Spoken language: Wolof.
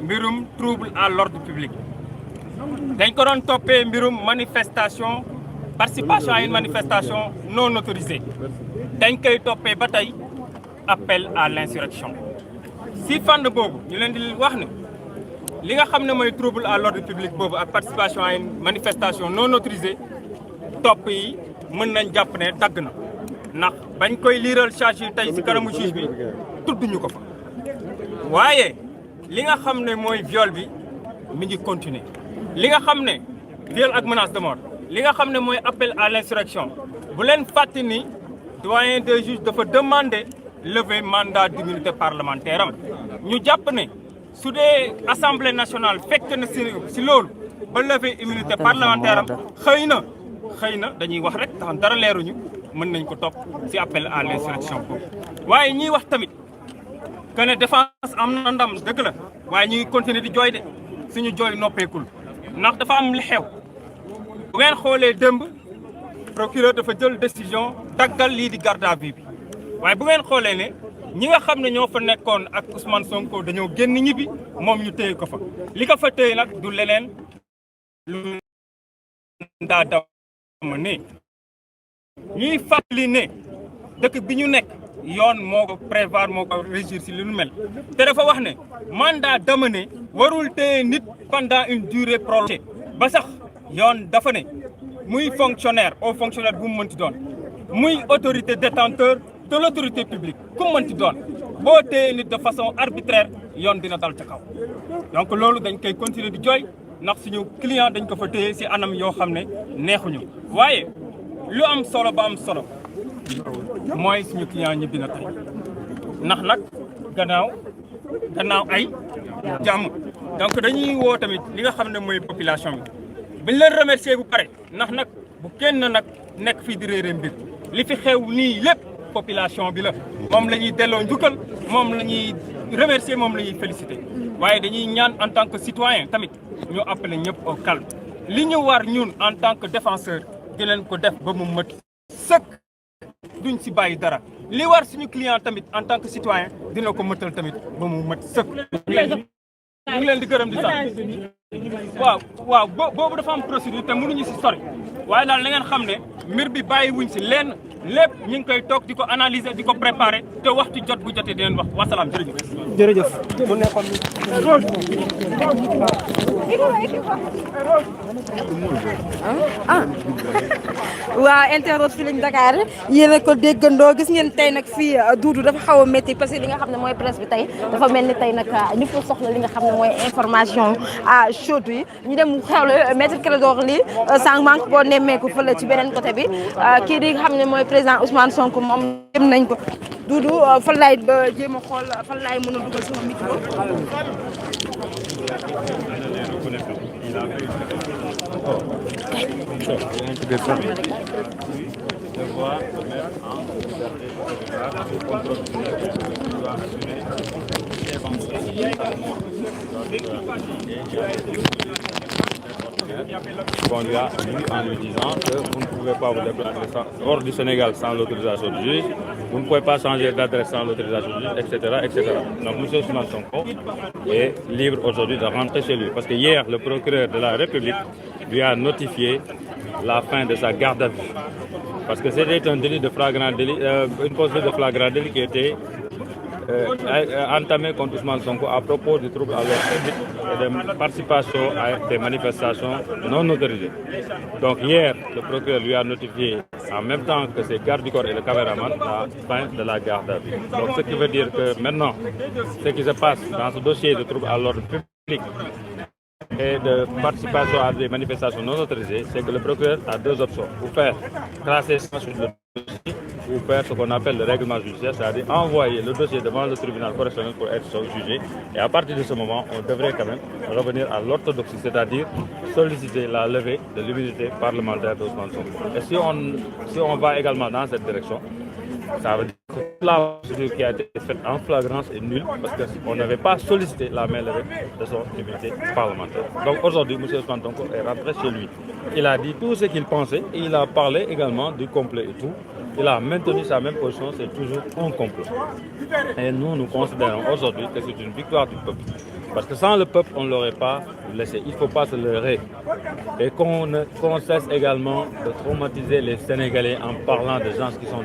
mbirum trouble à l'ordre public dañ ko doon toppee mbirum manifestation participation à une manifestation non autorisée dañ koy toppee ba tey appel à l'insurrection si fànn boobu ñu leen di wax ne li nga xam ne mooy trouble à l'ordre public boobu ak participation à une manifestation non autorisée topp yi mën nañ jàpp ne dagg na ndax bañ koy liiral charge yi tey si kanamu juge bi tudduñu ko fa waaye li nga xam ne mooy viol bi mi ngi continuer li nga xam ne viol ak menace de mort li nga xam ne mooy appel à l'insurrection bu leen fàtte ni doyen des juges dafa demander lever mandat d'immunité parlementaire am ñu jàpp ne su dee assemblée nationale fekk na si loolu ba lever immunité parlementaire am xëy na dañuy wax rek tax dara leeruñu mën nañ ko topp si appel à l'insurrection boobu waaye ñiy wax tamit que ne défense am na ndam dëgg la waaye ñu ngi continuer di jooy de suñu jooy noppeekul ndax dafa am li xew bu ngeen xoolee démb procureur dafa jël décision daggal lii di garde à vue bi waaye bu ngeen xoolee ne ñi nga xam ne ñoo fa nekkoon ak Ousmane Sonko dañoo génn ñibbi moom ñu téye ko fa li ko fa téye nag du leneen lu ndaa dama ne ñuy fàttali ne dëkk bi ñu nekk yoon moo ko prévoir moo ko régir si li nu mel te dafa wax ne mandat d'amener warul téye nit pendant une durée prolongée ba sax yoon dafa ne muy fonctionnaire au fonctionnaire bu mu mënti doon muy autorité détenteur de l'autorité publique ku mu mënti doon boo téye nit de façon arbitraire yoon dina dal ca kaw donc loolu dañ koy continuer di jooy ndax suñu client dañ ko fa téye si anam yoo xam ne neexuñu waaye lu am solo ba am solo mooy suñu client ñibbi na tey ndax nag gannaaw ay jàmm donc dañuy woo tamit li nga xam ne mooy population bi biñ leen remercier bu pare ndax nag bu kenn nag nekk fii di réeré mbir li fi xew nii lépp population bi la moom la ñuy delloo njukkal moom la ñuy remercier moom la ñuy féliciter waaye dañuy ñaan en tant que citoyen tamit ñu appeler ñëpp au calme li ñu war ñun en tant que défenseur dinañ ko def ba mu mët sëkk duñ si bàyyi dara li war suñu client tamit en tant que citoyen dina ko mëtal tamit ba mu mët sëkk ñu ngi leen di gërëm di sant waaw boobu dafa am procédure te mënuñu si sori waaye daal na ngeen xam ne mbir bi bàyyi wuñ si lenn lépp ñu ngi koy toog di ko analyser di ko préparer te waxtu jot bu jotee dinañ wax wasalaam jërëjëf mu nekkoon waa internaute Feeling Dakar yéen a ko déggandoo gis ngeen tey nag fii Doudou dafa xaw a métti parce que li nga xam ne mooy presse bi tey dafa mel ni tey nag ñu fa soxla li nga xam ne mooy information chaude yi ñu dem xewle maître Clédor Ly sànq maa ngi ko nemmeeku fële ci beneen côté bi kii di xam ne mooy président Ousmane Sonko moom dem nañ ko Doudou fan laay ba jéem a xool fan laay mën a dugal sama micro. On lui a dit en lui disant que vous ne pouvez pas vous déplacer hors du Sénégal sans l'autorisation du juge, vous ne pouvez pas changer d'adresse sans l'autorisation du juge, etc., etc. Donc M. Ousmane Sonko est libre aujourd'hui de rentrer chez lui. Parce que hier, le procureur de la République lui a notifié la fin de sa garde à vue. Parce que c'était un délit de flagrant délit, une procédure de flagrant délit qui était entamé contre Ousmane Sonko à propos du trouble à l'ordre public et de participation à des manifestations non autorisées. Donc hier, le procureur lui a notifié en même temps que ses gardes du corps et le caméraman la fin de la garde à vue. Donc ce qui veut dire que maintenant, ce qui se passe dans ce dossier de trouble à l'ordre public et de participation à des manifestations non autorisées, c'est que le procureur a deux options. Ou faire classer sur le dossier, ou faire ce qu'on appelle le règlement judiciaire, c'est-à-dire envoyer le dossier devant le tribunal correctionnel pour être jugé. Et à partir de ce moment, on devrait quand même revenir à l'orthodoxie, c'est-à-dire solliciter la levée de l'immunité parlementaire d'Ousmane Sonko. Et si on va également dans cette direction, ça veut dire que la procédure qui a été faite en flagrance est nulle parce qu'on n'avait pas sollicité la main levée de son immunité parlementaire. Donc aujourd'hui, M. Ousmane Sonko est rentré chez lui. Il a dit tout ce qu'il pensait et il a parlé également du complot et tout. Il a maintenu sa même position, c'est toujours un complot. Et nous considérons aujourd'hui que c'est une victoire du peuple. Parce que sans le peuple, on ne l'aurait pas laissé. Il ne faut pas se leurrer. Et qu'on cesse également de traumatiser les Sénégalais en parlant de gens qui sont